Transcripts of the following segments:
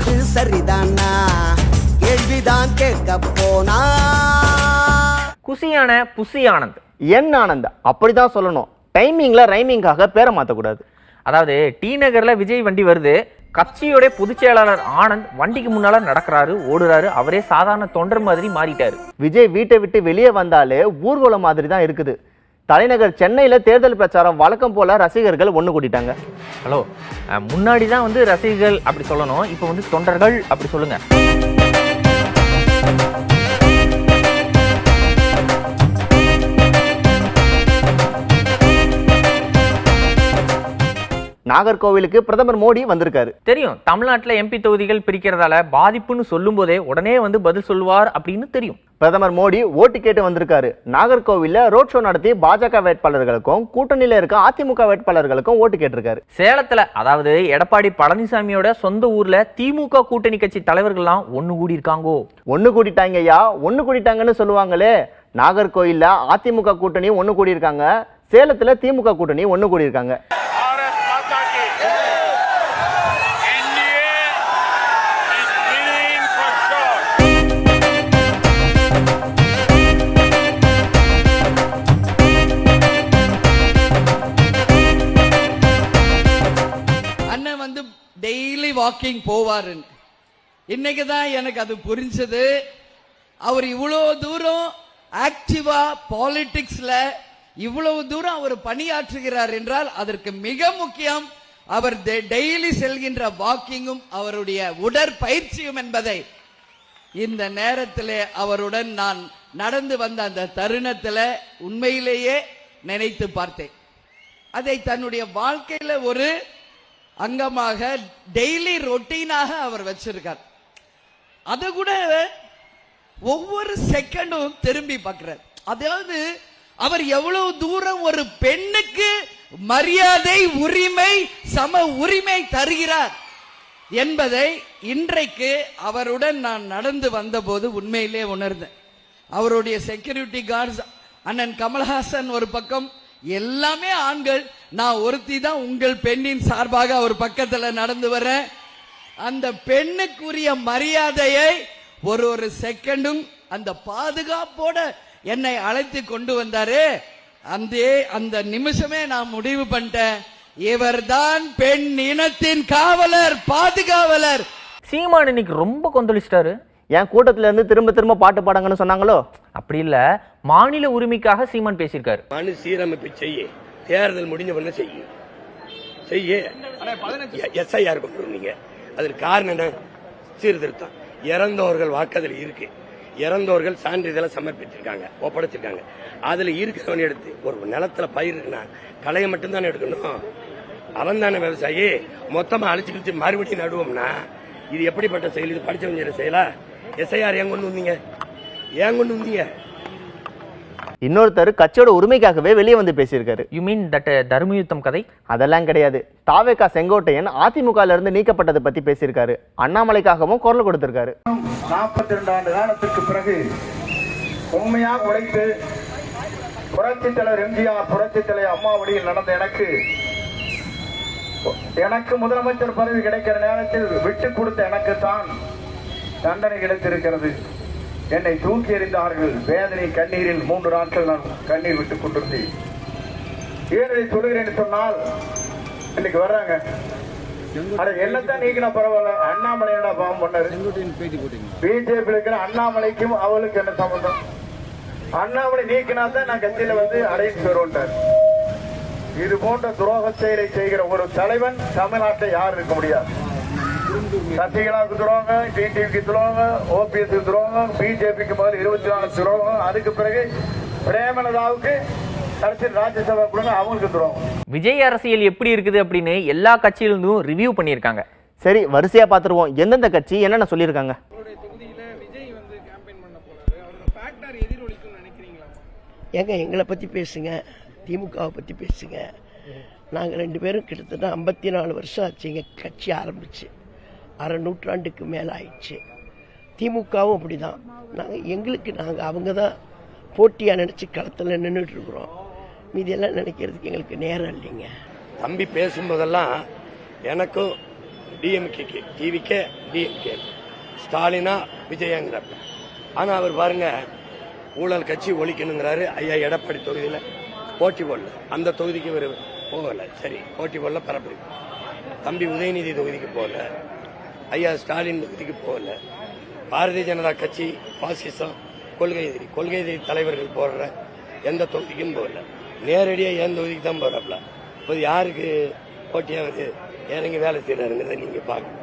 அது சரிதானா கேள்விதான் கேட்க போனா. குசியான புசி ஆனந்த் என் ஆனந்த் அப்படிதான் சொல்லணும். டைமிங்ல ரைமிங்காக பேரை மாற்றக்கூடாது. அதாவது டி நகர்ல விஜய் வண்டி வருது, கட்சியோட பொதுச் செயலாளர் ஆனந்த் வண்டிக்கு முன்னால நடக்கிறாரு, ஓடுறாரு. அவரே சாதாரண தொண்டர் மாதிரி மாறிட்டாரு. விஜய் வீட்டை விட்டு வெளியே வந்தாலே ஊர்வலம் மாதிரி தான் இருக்குது. தலைநகர் சென்னையில தேர்தல் பிரச்சாரம் வழக்கம் போல ரசிகர்கள் ஒண்ணு கூட்டிட்டாங்க. ஹலோ, முன்னாடி தான் ரசிகர்கள் அப்படி சொல்லணும், இப்போ தொண்டர்கள் அப்படி சொல்லுங்க. நாகர்கோவிலுக்கு பிரதமர் மோடி வந்திருக்காரு. தெரியும், தமிழ்நாட்டில் எம்பி தொகுதிகள் பிரிக்கிறதால பாதிப்புன்னு சொல்லும் போதே உடனே பதில் சொல்லுவார் அப்படின்னு தெரியும். பிரதமர் மோடி ஓட்டு கேட்டு வந்திருக்காரு. நாகர்கோவில்ல ரோட் ஷோ நடத்தி பாஜக வேட்பாளர்களுக்கும் கூட்டணியில இருக்க அதிமுக வேட்பாளர்களுக்கும் ஓட்டு கேட்டிருக்காரு. சேலத்துல, அதாவது எடப்பாடி பழனிசாமியோட சொந்த ஊர்ல திமுக கூட்டணி கட்சி தலைவர்கள்லாம் ஒண்ணு கூடி இருக்காங்கோ. ஒண்ணு கூட்டிட்டாங்க ஐயா, ஒண்ணு கூட்டிட்டாங்கன்னு சொல்லுவாங்களே. நாகர்கோவில்ல அதிமுக கூட்டணி ஒண்ணு கூடி இருக்காங்க, சேலத்துல திமுக கூட்டணி ஒண்ணு கூடி இருக்காங்க. டெய்லி வாக்கிங் போவாரு. இன்னைக்கு தான் எனக்கு அது புரிஞ்சது. அவர் இவ்வளவு தூரம் ஆக்டிவா பாலிடிக்ஸ்ல இவ்வளவு தூரம் அவர் பணியாற்றுகிறார் என்றால் அதற்கு மிக முக்கியம் அவர் டெய்லி செல்கின்ற வாக்கிங்கும் அவருடைய உடற்பயிற்சியும் என்பதை இந்த நேரத்திலே அவருடன் நான் நடந்து வந்த அந்த தருணத்தில் உண்மையிலேயே நினைத்து பார்த்தேன். அதை தன்னுடைய வாழ்க்கையில ஒரு அங்கமாக டெய்லி ரொட்டீனாக அவர் வச்சிருக்கார். அது கூட ஒவ்வொரு செகண்டும் திரும்பி பார்க்கிறார். அதாவது அவர் எவ்வளவு தூரம் ஒரு பெண்ணுக்கு மரியாதை, உரிமை, சம உரிமை தருகிறார் என்பதை இன்றைக்கு அவருடன் நான் நடந்து வந்த போது உண்மையிலே உணர்ந்தேன். அவருடைய செக்யூரிட்டி கார்ட்ஸ் அண்ணன் கமல்ஹாசன் ஒரு பக்கம், எல்லாமே ஆண்கள். நான் ஒருத்தி தான் உங்கள் பெண்ணின் சார்பாக அவர் பக்கத்துல நடந்து வரேன். அந்த பெண்ணுக்குரிய மரியாதையை ஒரு செகண்டும் அந்த பாதுகாப்போட என்னை அழைத்து கொண்டு வந்தாரு. அந்த நிமிஷமே நான் முடிவு பண்ணிட்டேன், இவர்தான் பெண் இனத்தின் காவலர், பாதுகாவலர். சீமான் இன்னைக்கு ரொம்ப கொந்தளிச்சிட்டாரு. என் கூட்டத்துல இருந்து திரும்ப திரும்ப பாட்டு பாடுங்கன்னு சொன்னாங்களோ? அப்படி இல்ல, மாநில உரிமைக்காக சீமான் பேசியிருக்காரு. மனு சீரமைப்பு செய்ய, தேர்தல் முடிஞ்ச பண்ண செய்ய எஸ்ஐஆர் கொண்டு வந்தீங்க. அதற்கு காரணம் என்ன? சீர்திருத்தம். இறந்தவர்கள் வாக்குதல் இருக்கு, இறந்தவர்கள் சான்றிதழை சமர்ப்பிச்சிருக்காங்க, ஒப்படைச்சிருக்காங்க. அதுல இருக்கிறவன் எடுத்து ஒரு நிலத்துல பயிர் இருக்குன்னா களையை மட்டும்தானே எடுக்கணும். அவன் தானே விவசாயி. மொத்தமா அழிச்சு கிழிச்சு மறுபடியும் நடுவோம்னா இது எப்படிப்பட்ட செயல்? இது படிச்சவங்க செயலா? எஸ்ஐஆர் ஏன் கொண்டு வந்தீங்க? இன்னொருத்தர் கட்சியோட உரிமைக்காகவே வெளியே வந்து பேசியிருக்காரு. யூ மீன் தட் தர்மயுத்தம் கதை? அதெல்லாம் கிடையாது. தாவேகா செங்கோட்டையன் அதிமுகல இருந்து நீக்கப்பட்டதை பத்தி பேசியிருக்காரு. அண்ணாமலைக்காகவும் குரல் கொடுத்திருக்காரு. 42 ஆண்டு காலத்திற்கு பிறகு உண்மையா உழைத்து புரட்சி தலைவர் எம்ஜிஆர், புரட்சி தலைவர் அம்மா வழியில் நடந்த எனக்கு முதலமைச்சர் பதவி கிடைக்கிற நேரத்தில் விட்டு கொடுத்த எனக்கு தான் தண்டனை கிடைத்திருக்கிறது. என்னை தூக்கி எறிந்தார்கள். வேதனை கண்ணீரில் 3 நாட்கள் நான் கண்ணீர் விட்டுக் கொண்டிருந்தேன். ஏனதை சொல்கிறேன் சொன்னால் இன்னைக்கு வர்றாங்க, என்னத்தான் நீக்கினா பரவாயில்ல, அண்ணாமலை என்ன பாவம் பண்ணாரு? பிஜேபி இருக்கிற அண்ணாமலைக்கும் அவளுக்கு என்ன சம்பந்தம்? அண்ணாமலை நீக்கினா தான் நான் கட்சியில அடைந்து வருவார். இது போன்ற துரோக செயலை செய்கிற ஒரு தலைவன் தமிழ்நாட்டில் யாரும் இருக்க முடியாது. சசிகலாவுக்கு துரோகம், டிடிவிக்கு துரோகம், ஓபிஎஸ் துரோகம், பிஜேபிக்கு முதல் 24 துரோகம், அதுக்கு பிறகு பிரேமலதாவுக்கு ராஜ்யசபா கொடுங்க, அவங்களுக்கு துரோகம். விஜய் அரசியல் எப்படி இருக்குது அப்படின்னு எல்லா கட்சியிலிருந்தும் ரிவ்யூ பண்ணியிருக்காங்க. சரி, வரிசையா பாத்துருவோம் எந்தெந்த கட்சி என்னென்ன சொல்லியிருக்காங்க. ஏங்க எங்களை பற்றி பேசுங்க, திமுகவை பற்றி பேசுங்க. நாங்கள் 2 பேரும் கிட்டத்தட்ட 54 வருஷம் ஆச்சு எங்கள் கட்சி ஆரம்பிச்சு, அரை நூற்றாண்டுக்கு மேலே ஆயிடுச்சு. திமுகவும் அப்படி தான். நாங்கள் அவங்க தான் போட்டியாக நினச்சி களத்தில் நின்றுட்டு இருக்கிறோம். மீதியெல்லாம் நினைக்கிறதுக்கு எங்களுக்கு நேரம் இல்லைங்க. தம்பி பேசும்போதெல்லாம் எனக்கும் டிஎம்கேக்கு, டிவிகே டிஎம்கே, ஸ்டாலினா விஜயங்கிறப்ப. ஆனா அவர் பாருங்க ஊழல் கட்சி ஒழிக்கணுங்கிறாரு. ஐயா எடப்பாடி தொகுதியில போட்டி போடல, அந்த தொகுதிக்கு இவர் போகல. சரி, போட்டி போடல, பரப்பு. தம்பி உதயநிதி தொகுதிக்கு போகல, ஐயா ஸ்டாலின் தொகுதிக்கு போகல. பாரதிய ஜனதா கட்சி பாசிசம் கொள்கை எதிரி தலைவர்கள் போடுற எந்த தொகுதிக்கும் போகல. நேரடியா என் தொகுதிக்கு தான் போறாப்ல. இப்போ யாருக்கு போட்டியா வந்து இறங்கி வேலை செய்யறாருங்கிறத நீங்க பாக்கணும்.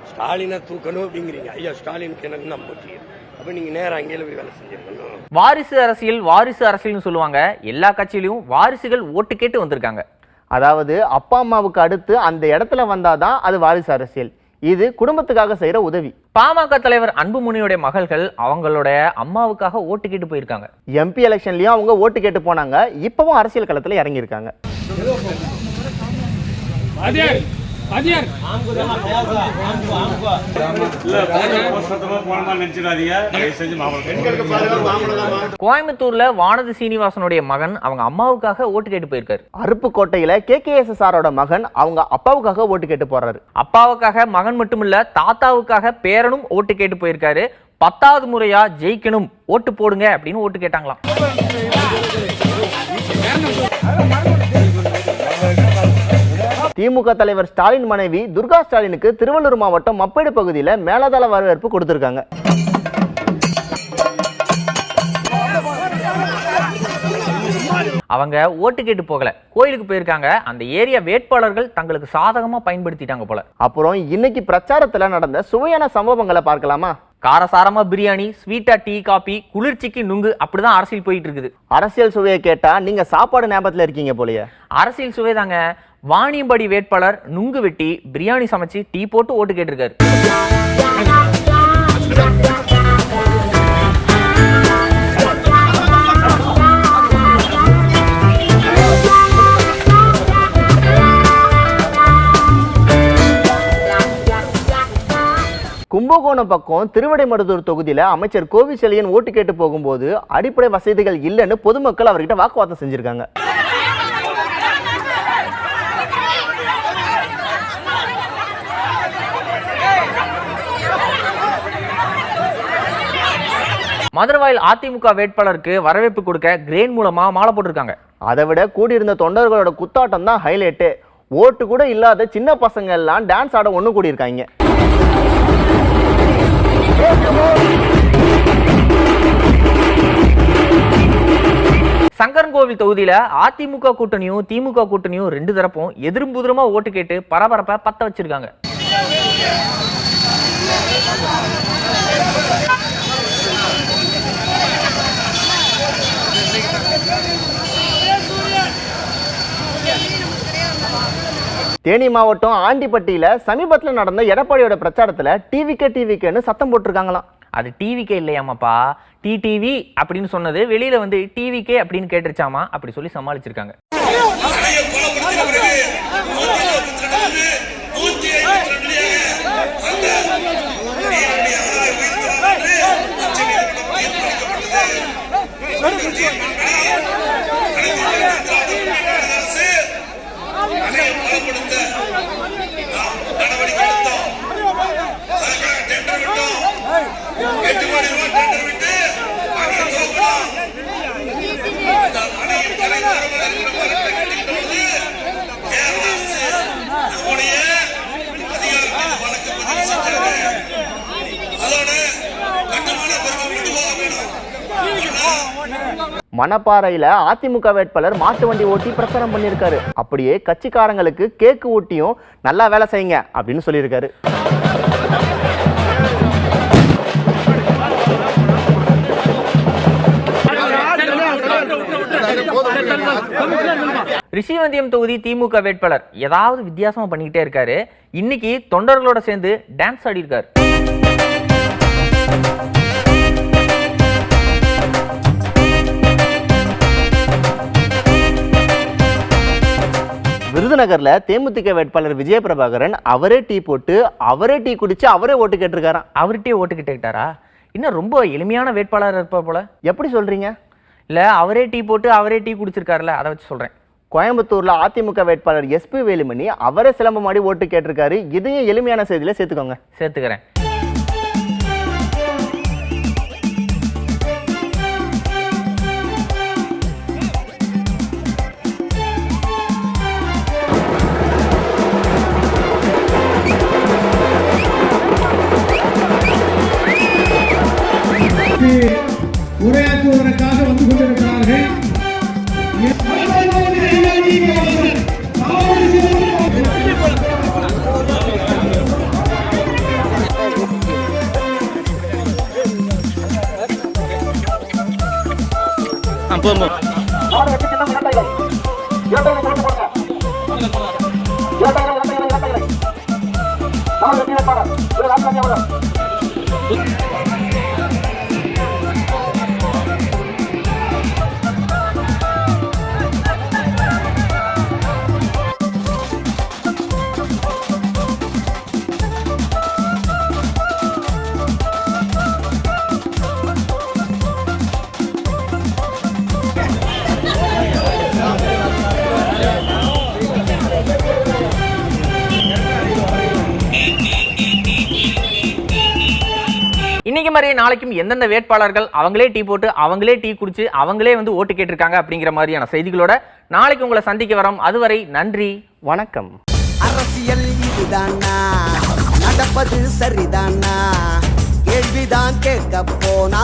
ஸ்டாலினை தூக்கணும் அப்படிங்கிறீங்க. ஐயா ஸ்டாலினுக்கு எனக்கு தான் போட்டி. அப்ப நீங்க நேரம் அங்கேயில போய் வேலை செஞ்சிருக்கணும். வாரிசு அரசியல்னு சொல்லுவாங்க. எல்லா கட்சியிலும் வாரிசுகள் ஓட்டு கேட்டு வந்திருக்காங்க. அதாவது அப்பா அம்மாவுக்கு அடுத்து அந்த இடத்துல வந்தாதான் அது வாரிசு அரசியல். இது குடும்பத்துக்காக செய்யற உதவி. பாமக தலைவர் அன்புமணியோட மகள்கள் அவங்களோட அம்மாவுக்காக ஓட்டு கேட்டு போயிருக்காங்க. எம்பி எலெக்ஷன்லயும் அவங்க ஓட்டு கேட்டு போனாங்க. இப்பவும் அரசியல் களத்துல இறங்கி இருக்காங்க. கோயம்புத்தூர்ல வானதி சீனிவாசனுடைய மகன் அவங்க அம்மாவுக்காக ஓட்டு கேட்டு போயிருக்காரு. அருப்புக்கோட்டையில KKSSRோட மகன் அவங்க அப்பாவுக்காக ஓட்டு கேட்டு போறாரு. அப்பாவுக்காக மகன் மட்டுமில்ல, தாத்தாவுக்காக பேரனும் ஓட்டு கேட்டு போயிருக்காரு. 10வது முறையா ஜெயிக்கணும், ஓட்டு போடுங்க அப்படின்னு ஓட்டு கேட்டாங்களாம். திமுக தலைவர் ஸ்டாலின் மனைவி துர்கா ஸ்டாலினுக்கு திருவள்ளூர் மாவட்டம் மப்பேடு பகுதியில் மேலதள வரவேற்பு கொடுத்திருக்காங்க. அவங்க ஓட்டு கேட்டு போகல, கோயிலுக்கு போயிருக்காங்க. அந்த ஏரியா வேட்பாளர்கள் தங்களுக்கு சாதகமா பயன்படுத்திட்டாங்க போல. அப்புறம் இன்னைக்கு பிரச்சாரத்துல நடந்த சுவையான சம்பவங்களை பார்க்கலாமா? காரசாரமா பிரியாணி, ஸ்வீட்டா டீ காபி, குளிர்ச்சிக்கு நுங்கு, அப்படிதான் அரசியல் போயிட்டு இருக்குது. அரசியல் சுவையை கேட்டா நீங்க சாப்பாடு ஞாபகத்துல இருக்கீங்க போலயே. அரசியல் சுவை தாங்க. வாணியம்பாடி வேட்பாளர் நுங்கு வெட்டி பிரியாணி சமைச்சு டீ போட்டு ஓட்டு கேட்டிருக்காரு. கும்பகோணம் பக்கம் திருவிடைமருதூர் தொகுதியில அமைச்சர் கோவிச்செழியன் ஓட்டு கேட்டு போகும்போது அடிப்படை வசதிகள் இல்லைன்னு பொதுமக்கள் அவர்கிட்ட வாக்குவாதம் செஞ்சிருக்காங்க. மதுரவாயில் அதிமுக வேட்பாளருக்கு வரவேற்பு கொடுக்க கிரேன் மூலமா மாலை போட்டிருக்காங்க. அதை விட கூடியிருந்த தொண்டர்களோட குத்தாட்டம் தான் ஹைலைட்டு. ஓட்டு கூட இல்லாத சின்ன பசங்க எல்லாம் டான்ஸ் ஆட ஒண்ணு கூடி இருக்காங்க. சங்கரன்கோவில் தொகுதியில அதிமுக கூட்டணியும் திமுக கூட்டணியும் ரெண்டு தரப்பும் எதிரும் புதிரமா ஓட்டு கேட்டு பரபரப்பை பத்த வச்சிருக்காங்க. தேனி மாவட்டம் ஆண்டிப்பட்டியில சமீபத்தில் நடந்த எடப்பாடியோட பிரச்சாரத்துல டிவிகேன்னு சத்தம் போட்டிருக்காங்களாம். அது டிவிகே இல்லையாமாப்பா, டிடிவி அப்படின்னு சொன்னது வெளியில வந்து டிவிகே அப்படின்னு கேட்டுருச்சாமா. அப்படி சொல்லி சமாளிச்சிருக்காங்க. மணப்பாறையில அதிமுக வேட்பாளர் மாட்டு வண்டி ஓட்டி பிரச்சாரம் பண்ணியிருக்காரு. அப்படியே கட்சிக்காரங்களுக்கு கேக்கு ஊட்டியும் நல்லா வேலை செய்யுங்க அப்படின்னு சொல்லியிருக்காரு. ரிஷிவந்தியம் தொகுதி திமுக வேட்பாளர் ஏதாவது வித்தியாசமா பண்ணிக்கிட்டே இருக்காரு. இன்னைக்கு தொண்டர்களோட சேர்ந்து டான்ஸ் ஆடி இருக்காரு. விருதுநகர்ல தேமுதிக வேட்பாளர் விஜயபிரபாகரன் அவரே டீ போட்டு அவரே டீ குடிச்சு அவரே ஓட்டு கேட்டிருக்காராம். அவர்கிட்டயே ஓட்டு கேட்டுக்கிட்டாரா? இன்னும் ரொம்ப எளிமையான வேட்பாளர் இருப்பா போல. எப்படி சொல்றீங்க? இல்ல, அவரே டீ போட்டு அவரே டீ குடிச்சிருக்காருல, அதை வச்சு சொல்றேன். கோயம்புத்தூர்ல அதிமுக வேட்பாளர் எஸ்பி வேலுமணி அவரே சிலம்பமாடி ஓட்டு கேட்டிருக்காரு. இதையும் எளிமையான செய்தியில சேர்த்துக்கோங்க. சேர்த்துக்கிறேன். உரையாற்றுவதற்காக வந்து கொண்டிருக்கிறார்கள். இன்னைக்கு மாதிரியே நாளைக்கும் எந்தெந்த வேட்பாளர்கள் அவங்களே டீ போட்டு அவங்களே டீ குடிச்சு அவங்களே வந்து ஓட்டு கேட்டிருக்காங்க அப்படிங்கிற மாதிரியான செய்திகளோட நாளைக்கு உங்களை சந்திக்க வரோம். அதுவரை நன்றி, வணக்கம். அரசியல் இதுதானா, நடப்பது சரிதானா, கேள்விதான் கேட்க போனா